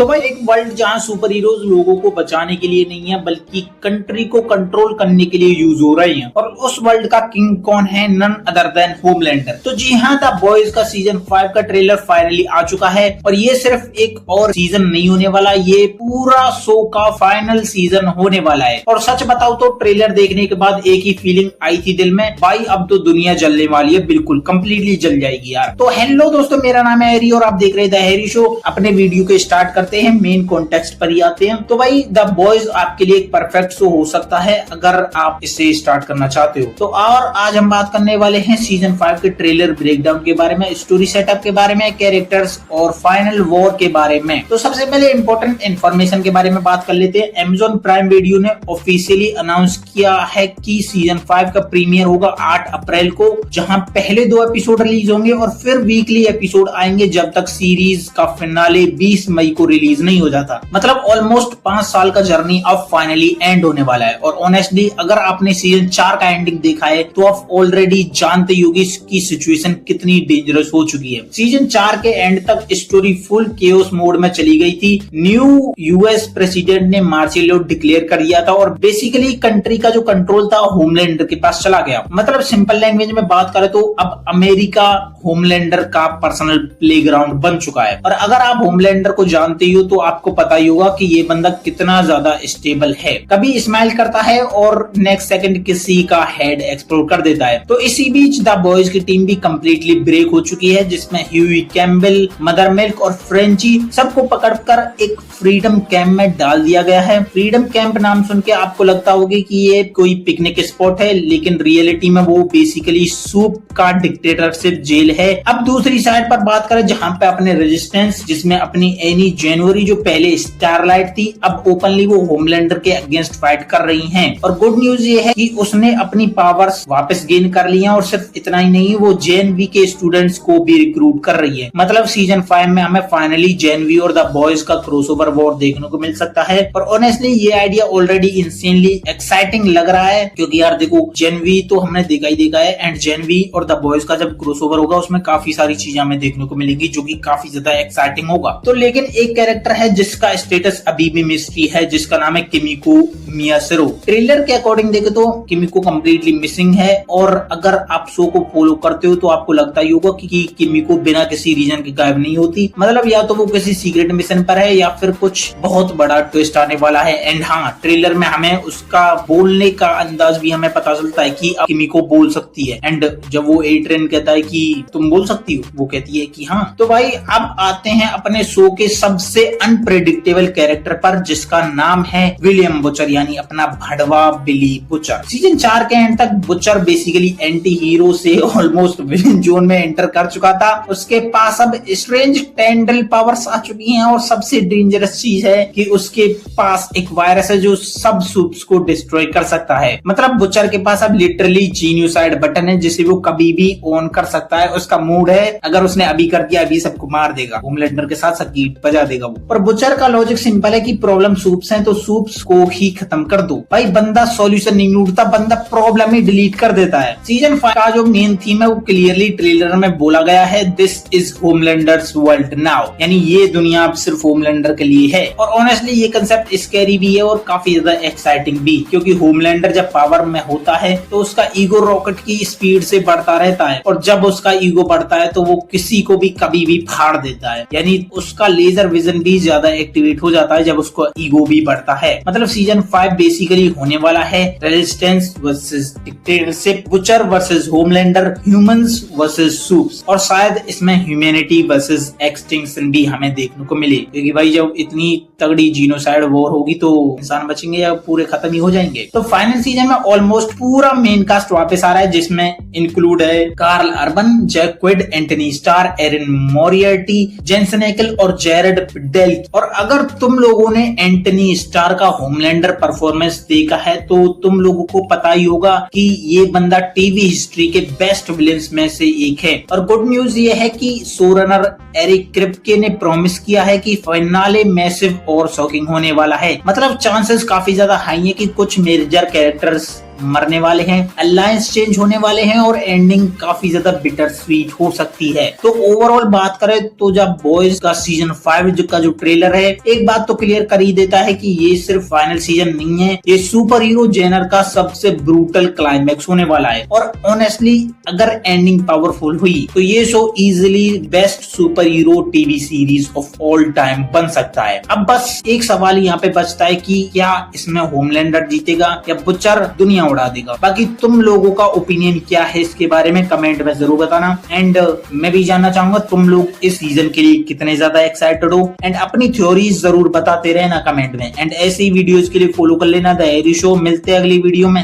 तो भाई एक वर्ल्ड जहां सुपर हीरोज लोगों को बचाने के लिए नहीं है बल्कि कंट्री को कंट्रोल करने के लिए यूज हो रही हैं। और उस वर्ल्ड का किंग कौन है? None other than Homelander. तो जी हाँ, द बॉयज का सीजन 5 का ट्रेलर फाइनली आ चुका है और ये सिर्फ एक और सीजन नहीं होने वाला, ये पूरा शो का फाइनल सीजन होने वाला है। और सच बताओ तो ट्रेलर देखने के बाद एक ही फीलिंग आई थी दिल में, भाई अब तो दुनिया जलने वाली है, बिल्कुल कंप्लीटली जल जाएगी यार। तो हेलो दोस्तों, मेरा नाम है हैरी और आप देख रहे हैं द हैरी शो। अपने वीडियो के स्टार्ट करते हैं, मेन कॉन्टेक्स्ट पर ही आते हैं। तो भाई द बॉयज आपके लिए एक परफेक्ट शो हो सकता है अगर आप इसे स्टार्ट करना चाहते हो। तो और आज हम बात करने वाले हैं सीजन 5 के ट्रेलर ब्रेकडाउन के बारे में, स्टोरी सेटअप के बारे में, कैरेक्टर्स और फाइनल वॉर के बारे में। तो सबसे पहले इंपॉर्टेंट इन्फॉर्मेशन के बारे में बात कर लेते हैं। Amazon प्राइम वीडियो ने ऑफिशियली अनाउंस किया है कि सीजन 5 का प्रीमियर होगा 8 अप्रैल को, जहां पहले 2 एपिसोड रिलीज होंगे और फिर वीकली एपिसोड आएंगे जब तक सीरीज का फिनाले 20 मई को रिलीज नहीं हो जाता। मतलब ऑलमोस्ट 5 साल का जर्नी अब फाइनली एंड होने वाला है। और ऑनेस्टली अगर आपने सीजन 4 का एंडिंग देखा है तो आप ऑलरेडी जानते ही होगी कि सिचुएशन कितनी डेंजरस हो चुकी है। सीजन 4 के एंड तक स्टोरी फुल केओस मोड में चली गई थी। न्यू यूएस प्रेसिडेंट ने मार्शल लॉ डिक्लेयर कर दिया था और बेसिकली कंट्री का जो कंट्रोल था होमलैंडर के पास चला गया। मतलब सिंपल लैंग्वेज में बात करें तो अब अमेरिका होमलैंडर का पर्सनल प्लेग्राउंड बन चुका है। और अगर आप होमलैंडर को जानते हो तो आपको पता ही होगा कि ये बंदा कितना ज्यादा स्टेबल है। कभी स्माइल करता है और नेक्स्ट सेकंड किसी का हेड एक्सप्लोर कर देता है। तो इसी बीच द बॉयज की टीम भी कंप्लीटली ब्रेक हो चुकी है, जिसमें ह्यूई कैम्बेल, मदर मिल्क और फ्रेंची सबको पकड़कर एक फ्रीडम कैंप में डाल दिया गया है। फ्रीडम कैंप नाम सुन के आपको लगता होगा कि ये कोई पिकनिक स्पॉट है, लेकिन रियलिटी में वो बेसिकली सूप का डिक्टेटरशिप जेल है। अब दूसरी साइड पर बात करें जहां पे अपने रेजिस्टेंस, जिसमें अपनी एनी जनवरी जो पहले स्टारलाइट थी, अब ओपनली वो होमलैंडर के अगेंस्ट फाइट कर रही हैं। और गुड न्यूज ये है कि उसने अपनी पावर्स वापस गेन कर ली हैं। और सिर्फ इतना ही नहीं, वो जेएनवी के स्टूडेंट्स को भी रिक्रूट कर रही है। मतलब सीजन 5 में हमें फाइनली जेएनवी और द बॉयज का क्रॉसओवर वॉर देखने को मिल सकता है। और ऑनेस्टली ये आइडिया ऑलरेडी इंसेनली एक्साइटिंग लग रहा है, क्योंकि यार देखो जेएनवी तो हमने देखा ही देखा है, एंड जेएनवी और द बॉयज का जब क्रॉसओवर होगा उसमें काफी सारी चीजें हमें देखने को मिलेगी जो कि काफी ज्यादा एक्साइटिंग होगा। तो लेकिन एक कैरेक्टर है जिसका स्टेटस अभी भी मिस्ट्री है, जिसका नाम है किमिको मियाशिरो। ट्रेलर के अकॉर्डिंग देखे तो किमिको कंप्लीटली मिसिंग है। और अगर आप शो को फॉलो करते हो तो आपको लगता ही होगा कि किमिको बिना किसी रीजन के गायब नहीं होती। मतलब या तो वो किसी सीक्रेट मिशन पर है या फिर कुछ बहुत बड़ा ट्विस्ट आने वाला है। एंड हाँ, ट्रेलर में हमें उसका बोलने का अंदाज भी हमें पता चलता है कि किमिको बोल सकती है। एंड जब वो एड्रियन कहता है कि तुम बोल सकती हो, वो कहती है कि हाँ। तो भाई अब आते हैं अपने शो के सबसे अनप्रेडिक्टेबल कैरेक्टर पर, जिसका नाम है विलियम बुचर, यानी अपना भड़वा बिली बुचर। सीजन 4 के एंड तक बुचर बेसिकली एंटी हीरो से ऑलमोस्ट विलेन जोन में एंटर कर चुका था। उसके पास अब स्ट्रेंज टेंडल पावर्स आ चुकी हैं और सबसे डेंजरस चीज है कि उसके पास एक वायरस है जो सब सूप्स को डिस्ट्रॉय कर सकता है। मतलब बुचर के पास अब लिटरली जीनियोसाइड बटन है जिसे वो कभी भी ऑन कर सकता है। उसका मूड है, अगर उसने अभी कर दिया अभी सबको मार देगा, होमलैंडर के साथ सब गीत बजा देगा वो। पर बुचर का लॉजिक सिंपल है कि प्रॉब्लम सूप्स हैं तो सूप्स को ही खत्म कर दो। भाई बंदा सॉल्यूशन नहीं ढूंढता, बंदा प्रॉब्लम ही डिलीट कर देता है। सीजन 5 का जो मेन थीम है वो क्लियरली ट्रेलर में बोला गया है, दिस इज होमलैंडर्स वर्ल्ड नाउ, यानी ये दुनिया अब सिर्फ होमलैंडर के लिए है। और ऑनेस्टली ये कंसेप्ट स्कैरी भी है और काफी ज्यादा एक्साइटिंग भी, क्योंकि होमलैंडर जब पावर में होता है तो उसका ईगो रॉकेट की स्पीड से बढ़ता रहता है। और जब उसका ईगो बढ़ता है तो वो किसी को भी कभी भी फाड़ देता है, यानी उसका लेजर विजन भी ज्यादा एक्टिवेट हो जाता है जब उसका ईगो भी बढ़ता है। मतलब सीजन 5 बेसिकली होने वाला है resistance versus dictatorship, butcher versus Homelander, humans versus soups, और शायद इसमें ह्यूमैनिटी वर्सेस एक्सटिंक्शन भी हमें देखने को मिले, क्योंकि भाई जब इतनी तगड़ी जीनोसाइड वॉर होगी तो इंसान बचेंगे या पूरे खत्म ही हो जाएंगे। तो फाइनल सीजन में ऑलमोस्ट पूरा मेन कास्ट वापस आ रहा है, जिसमें इंक्लूड है Karl Urban, Jack Quaid, Antony Starr, Erin Moriarty, Jensen Ackles और जेरेड पिडेल। और अगर तुम लोगों ने एंटनी स्टार का होमलैंडर परफॉर्मेंस देखा है तो तुम लोगों को पता ही होगा कि ये बंदा टीवी हिस्ट्री के बेस्ट विलेंस में से एक है। और गुड न्यूज ये है कि शोरनर एरिक क्रिप्के ने प्रॉमिस किया है कि फाइनाले मैसिव और शॉकिंग होने वाला है। मतलब चांसेस काफी ज्यादा हाई है कि कुछ मेजर कैरेक्टर्स मरने वाले हैं, अलायंस चेंज होने वाले हैं और एंडिंग काफी ज्यादा बिटर स्वीट हो सकती है। तो ओवरऑल बात करें तो जब बॉयज का सीजन 5 का जो ट्रेलर है एक बात तो क्लियर कर ही देता है कि ये सिर्फ फाइनल सीजन नहीं है, ये सुपर हीरो जेनर का सबसे ब्रूटल क्लाइमैक्स होने वाला है। और ऑनेस्टली अगर एंडिंग पावरफुल हुई तो ये show easily best super hero TV series of all time बन सकता है। अब बस एक सवाल यहाँ पे बचता है कि क्या इसमें होमलैंडर जीतेगा या बुचर दुनिया उड़ा देगा। बाकी तुम लोगों का ओपिनियन क्या है इसके बारे में कमेंट में जरूर बताना। एंड मैं भी जानना चाहूंगा तुम लोग इस सीजन के लिए कितने ज्यादा एक्साइटेड हो एंड अपनी थ्योरीज जरूर बताते रहना कमेंट में। एंड ऐसी वीडियोस के लिए फॉलो कर लेना द एरी शो। मिलते हैं अगली वीडियो में।